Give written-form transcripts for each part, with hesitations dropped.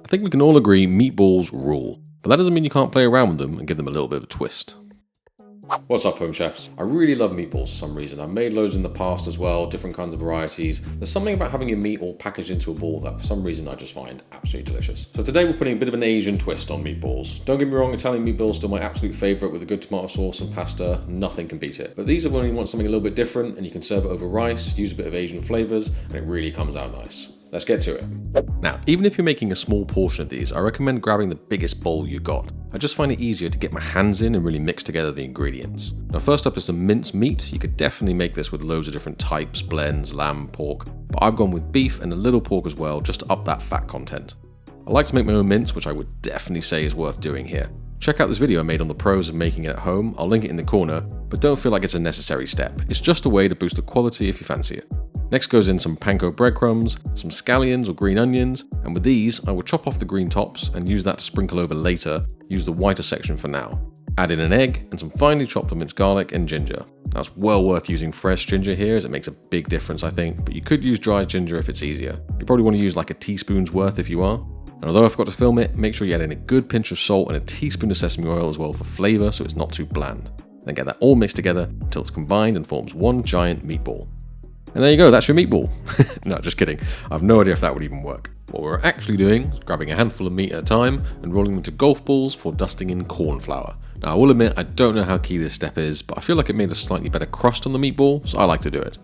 I think we can all agree meatballs rule, but that doesn't mean you can't play around with them and give them a little bit of a twist. What's up, home chefs? I really love meatballs for some reason. I've made loads in the past as well, different kinds of varieties. There's something about having your meat all packaged into a ball that for some reason I just find absolutely delicious. So today we're putting a bit of an Asian twist on meatballs. Don't get me wrong, Italian meatballs still my absolute favourite with a good tomato sauce and pasta. Nothing can beat it. But these are when you want something a little bit different and you can serve it over rice, use a bit of Asian flavours, and it really comes out nice. Let's get to it. Now, even if you're making a small portion of these, I recommend grabbing the biggest bowl you got. I just find it easier to get my hands in and really mix together the ingredients. Now, first up is some minced meat. You could definitely make this with loads of different types, blends, lamb, pork, but I've gone with beef and a little pork as well, just to up that fat content. I like to make my own mince, which I would definitely say is worth doing here. Check out this video I made on the pros of making it at home. I'll link it in the corner, but don't feel like it's a necessary step. It's just a way to boost the quality if you fancy it. Next goes in some Panko breadcrumbs, some scallions or green onions, and with these I will chop off the green tops and use that to sprinkle over later, use the whiter section for now. Add in an egg and some finely chopped or minced garlic and ginger. Now it's well worth using fresh ginger here as it makes a big difference I think, but you could use dried ginger if it's easier. You probably want to use like a teaspoon's worth if you are. And although I forgot to film it, make sure you add in a good pinch of salt and a teaspoon of sesame oil as well for flavour so it's not too bland. Then get that all mixed together until it's combined and forms one giant meatball. And there you go, that's your meatball. No, just kidding. I have no idea if that would even work. What we're actually doing is grabbing a handful of meat at a time and rolling them into golf balls before dusting in corn flour. Now I will admit I don't know how key this step is, but I feel like it made a slightly better crust on the meatball, so I like to do it.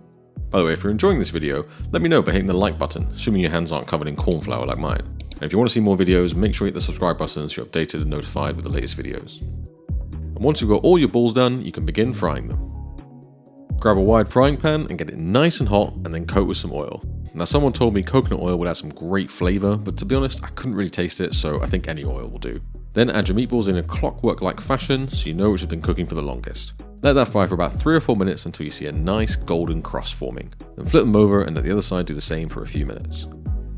By the way, if you're enjoying this video, let me know by hitting the like button, assuming your hands aren't covered in corn flour like mine. And if you want to see more videos, make sure you hit the subscribe button so you're updated and notified with the latest videos. And once you've got all your balls done, you can begin frying them. Grab a wide frying pan and get it nice and hot and then coat with some oil. Now someone told me coconut oil would add some great flavour, but to be honest I couldn't really taste it, so I think any oil will do. Then add your meatballs in a clockwork-like fashion so you know which has been cooking for the longest. Let that fry for about 3 or 4 minutes until you see a nice golden crust forming. Then flip them over and at the other side do the same for a few minutes.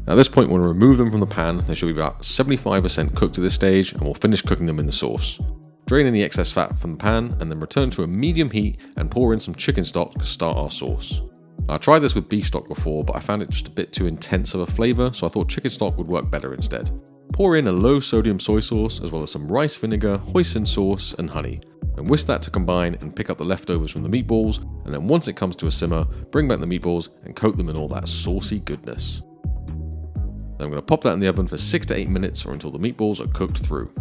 Now at this point we want to remove them from the pan. They should be about 75% cooked at this stage and we'll finish cooking them in the sauce. Drain any excess fat from the pan and then return to a medium heat and pour in some chicken stock to start our sauce. Now, I tried this with beef stock before, but I found it just a bit too intense of a flavour, so I thought chicken stock would work better instead. Pour in a low sodium soy sauce as well as some rice vinegar, hoisin sauce and honey. Then whisk that to combine and pick up the leftovers from the meatballs, and then once it comes to a simmer, bring back the meatballs and coat them in all that saucy goodness. Then I'm going to pop that in the oven for 6 to 8 minutes or until the meatballs are cooked through.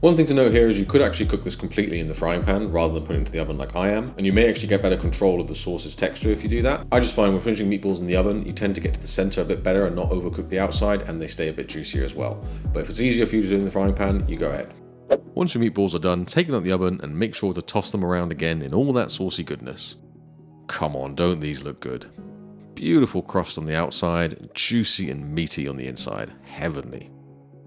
One thing to note here is you could actually cook this completely in the frying pan rather than putting it into the oven like I am, and you may actually get better control of the sauce's texture if you do that. I just find when finishing meatballs in the oven, you tend to get to the center a bit better and not overcook the outside, and they stay a bit juicier as well. But if it's easier for you to do in the frying pan, you go ahead. Once your meatballs are done, take them out of the oven and make sure to toss them around again in all that saucy goodness. Come on, don't these look good? Beautiful crust on the outside, juicy and meaty on the inside. Heavenly.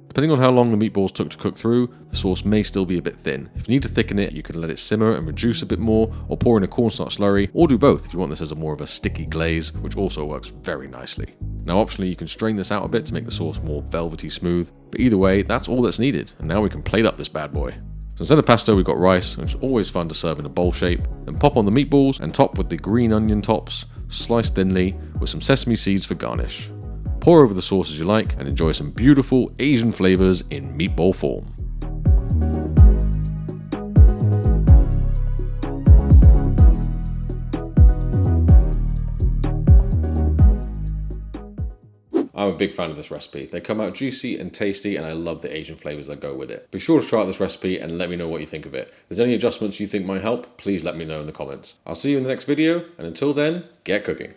Depending on how long the meatballs took to cook through, the sauce may still be a bit thin. If you need to thicken it, you can let it simmer and reduce a bit more, or pour in a cornstarch slurry, or do both if you want this as a more of a sticky glaze, which also works very nicely. Now optionally, you can strain this out a bit to make the sauce more velvety smooth, but either way, that's all that's needed, and now we can plate up this bad boy. So instead of pasta, we've got rice, which is always fun to serve in a bowl shape, then pop on the meatballs and top with the green onion tops, sliced thinly, with some sesame seeds for garnish. Pour over the sauce as you like and enjoy some beautiful Asian flavours in meatball form. I'm a big fan of this recipe. They come out juicy and tasty and I love the Asian flavours that go with it. Be sure to try out this recipe and let me know what you think of it. If there's any adjustments you think might help, please let me know in the comments. I'll see you in the next video, and until then, get cooking.